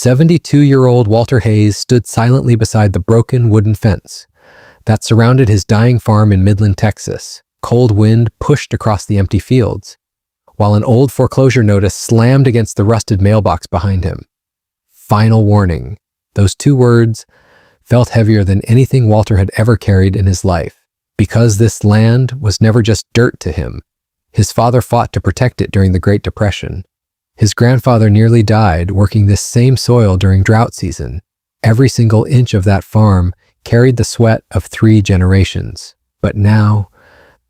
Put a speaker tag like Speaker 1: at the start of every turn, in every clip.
Speaker 1: 72-year-old Walter Hayes stood silently beside the broken wooden fence that surrounded his dying farm in Midland, Texas. Cold wind pushed across the empty fields, while an old foreclosure notice slammed against the rusted mailbox behind him. Final warning. Those two words felt heavier than anything Walter had ever carried in his life, because this land was never just dirt to him. His father fought to protect it during the Great Depression. His grandfather nearly died working this same soil during drought season. Every single inch of that farm carried the sweat of 3 generations. But now,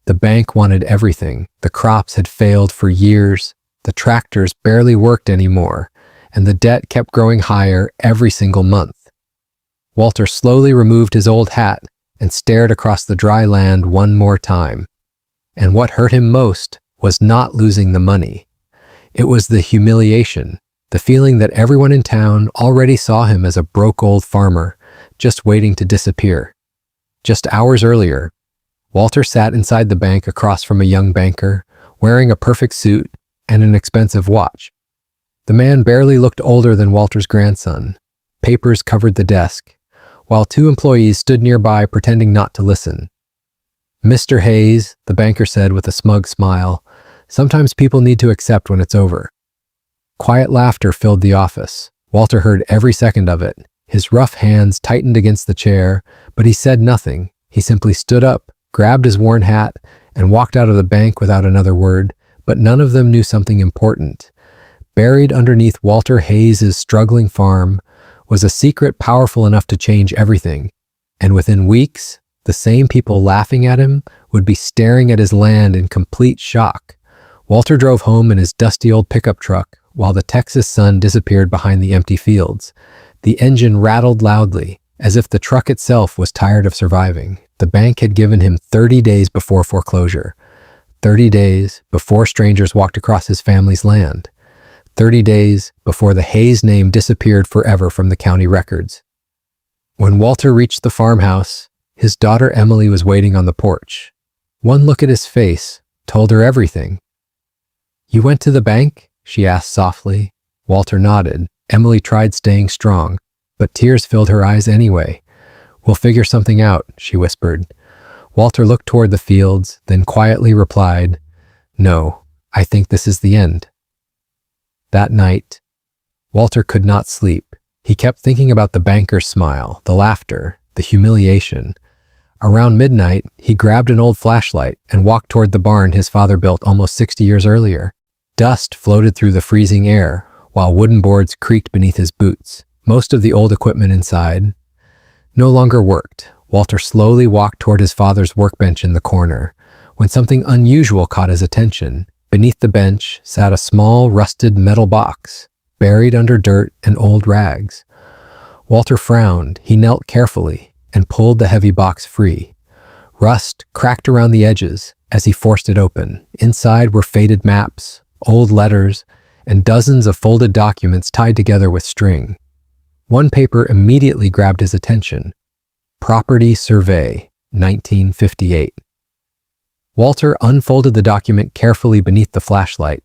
Speaker 1: the bank wanted everything. The crops had failed for years, the tractors barely worked anymore, and the debt kept growing higher every single month. Walter slowly removed his old hat and stared across the dry land one more time. And what hurt him most was not losing the money. It was the humiliation, the feeling that everyone in town already saw him as a broke old farmer, just waiting to disappear. Just hours earlier, Walter sat inside the bank across from a young banker, wearing a perfect suit and an expensive watch. The man barely looked older than Walter's grandson. Papers covered the desk, while 2 employees stood nearby pretending not to listen. "Mr. Hayes," the banker said with a smug smile, "sometimes people need to accept when it's over." Quiet laughter filled the office. Walter heard every second of it. His rough hands tightened against the chair, but he said nothing. He simply stood up, grabbed his worn hat, and walked out of the bank without another word. But none of them knew something important. Buried underneath Walter Hayes' struggling farm was a secret powerful enough to change everything. And within weeks, the same people laughing at him would be staring at his land in complete shock. Walter drove home in his dusty old pickup truck while the Texas sun disappeared behind the empty fields. The engine rattled loudly, as if the truck itself was tired of surviving. The bank had given him 30 days before foreclosure. 30 days before strangers walked across his family's land. 30 days before the Hayes name disappeared forever from the county records. When Walter reached the farmhouse, his daughter Emily was waiting on the porch. One look at his face told her everything. "You went to the bank?" she asked softly. Walter nodded. Emily tried staying strong, but tears filled her eyes anyway. "We'll figure something out," she whispered. Walter looked toward the fields, then quietly replied, "No, I think this is the end." That night, Walter could not sleep. He kept thinking about the banker's smile, the laughter, the humiliation. Around midnight, he grabbed an old flashlight and walked toward the barn his father built almost 60 years earlier. Dust floated through the freezing air, while wooden boards creaked beneath his boots. Most of the old equipment inside no longer worked. Walter slowly walked toward his father's workbench in the corner, when something unusual caught his attention. Beneath the bench sat a small, rusted metal box, buried under dirt and old rags. Walter frowned. He knelt carefully and pulled the heavy box free. Rust cracked around the edges as he forced it open. Inside were faded maps, old letters, and dozens of folded documents tied together with string. One paper immediately grabbed his attention. Property Survey, 1958. Walter unfolded the document carefully beneath the flashlight.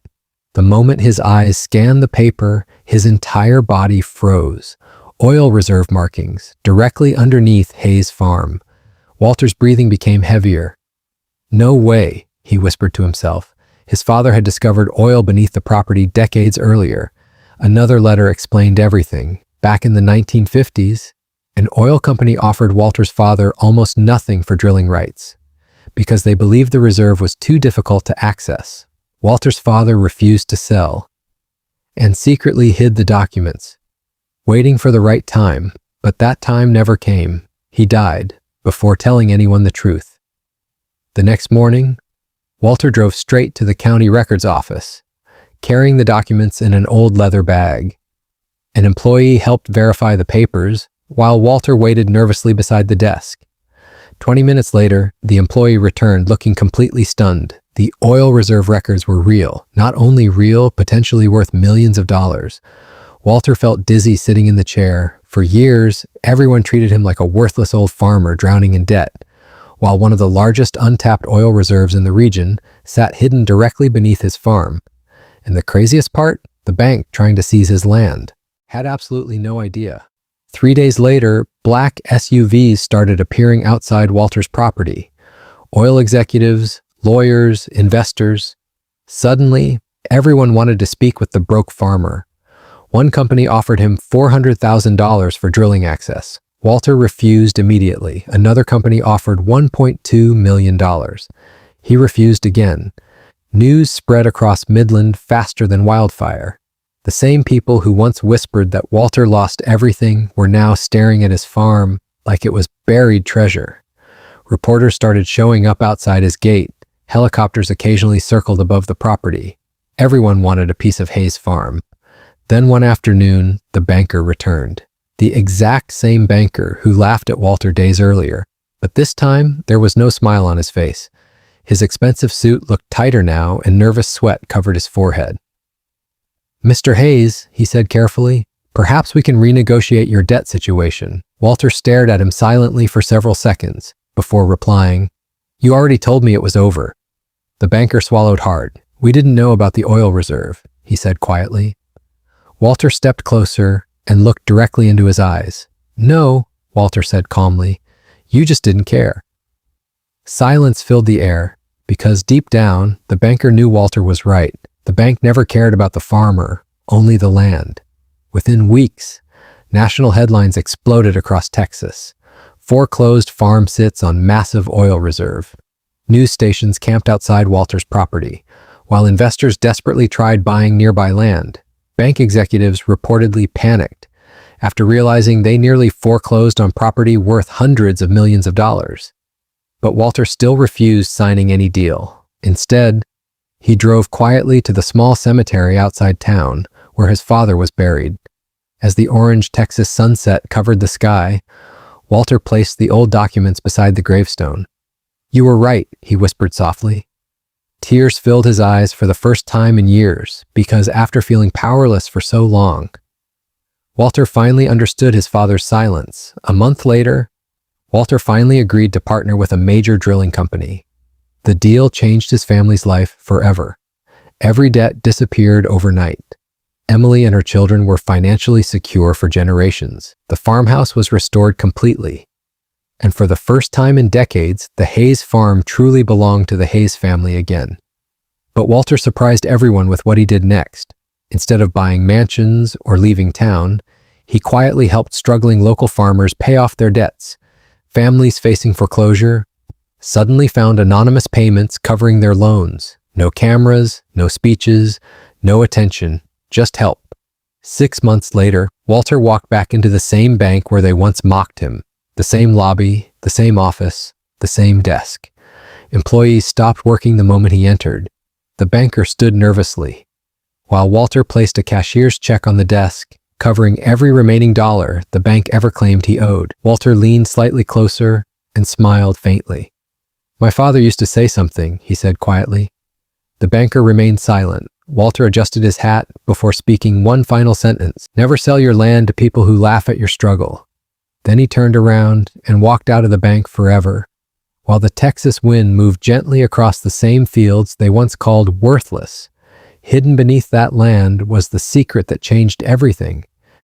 Speaker 1: The moment his eyes scanned the paper, his entire body froze. Oil reserve markings directly underneath Hayes' farm. Walter's breathing became heavier. "No way," he whispered to himself. His father had discovered oil beneath the property decades earlier. Another letter explained everything. Back in the 1950s, an oil company offered Walter's father almost nothing for drilling rights, because they believed the reserve was too difficult to access. Walter's father refused to sell, and secretly hid the documents, waiting for the right time, but that time never came. He died before telling anyone the truth. The next morning, Walter drove straight to the county records office, carrying the documents in an old leather bag. An employee helped verify the papers, while Walter waited nervously beside the desk. 20 minutes later, the employee returned looking completely stunned. The oil reserve records were real. Not only real, potentially worth millions of dollars. Walter felt dizzy sitting in the chair. For years, everyone treated him like a worthless old farmer drowning in debt, while one of the largest untapped oil reserves in the region sat hidden directly beneath his farm. And the craziest part? The bank trying to seize his land. had absolutely no idea. 3 days later, black SUVs started appearing outside Walter's property. Oil executives, lawyers, investors. Suddenly, everyone wanted to speak with the broke farmer. One company offered him $400,000 for drilling access. Walter refused immediately. Another company offered $1.2 million. He refused again. News spread across Midland faster than wildfire. The same people who once whispered that Walter lost everything were now staring at his farm like it was buried treasure. Reporters started showing up outside his gate. Helicopters occasionally circled above the property. Everyone wanted a piece of Hayes' farm. Then one afternoon, the banker returned. The exact same banker who laughed at Walter days earlier. But this time, there was no smile on his face. His expensive suit looked tighter now, and nervous sweat covered his forehead. "Mr. Hayes," he said carefully, "perhaps we can renegotiate your debt situation." Walter stared at him silently for several seconds before replying, "You already told me it was over." The banker swallowed hard. "We didn't know about the oil reserve," he said quietly. Walter stepped closer and looked directly into his eyes. "No," Walter said calmly, "you just didn't care." Silence filled the air, because deep down, the banker knew Walter was right. The bank never cared about the farmer, only the land. Within weeks, national headlines exploded across Texas. Foreclosed farm sits on massive oil reserve. News stations camped outside Walter's property, while investors desperately tried buying nearby land. Bank executives reportedly panicked after realizing they nearly foreclosed on property worth hundreds of millions of dollars. But Walter still refused signing any deal. Instead, he drove quietly to the small cemetery outside town where his father was buried. As the orange Texas sunset covered the sky, Walter placed the old documents beside the gravestone. "You were right," he whispered softly. Tears filled his eyes for the first time in years, because after feeling powerless for so long, Walter finally understood his father's silence. A month later, Walter finally agreed to partner with a major drilling company. The deal changed his family's life forever. Every debt disappeared overnight. Emily and her children were financially secure for generations. The farmhouse was restored completely. And for the first time in decades, the Hayes farm truly belonged to the Hayes family again. But Walter surprised everyone with what he did next. Instead of buying mansions or leaving town, he quietly helped struggling local farmers pay off their debts. Families facing foreclosure suddenly found anonymous payments covering their loans. No cameras, no speeches, no attention, just help. 6 months later, Walter walked back into the same bank where they once mocked him. The same lobby, the same office, the same desk. Employees stopped working the moment he entered. The banker stood nervously, while Walter placed a cashier's check on the desk, covering every remaining dollar the bank ever claimed he owed. Walter leaned slightly closer and smiled faintly. "My father used to say something," he said quietly. The banker remained silent. Walter adjusted his hat before speaking one final sentence. "Never sell your land to people who laugh at your struggle." Then he turned around and walked out of the bank forever, while the Texas wind moved gently across the same fields they once called worthless. Hidden beneath that land was the secret that changed everything.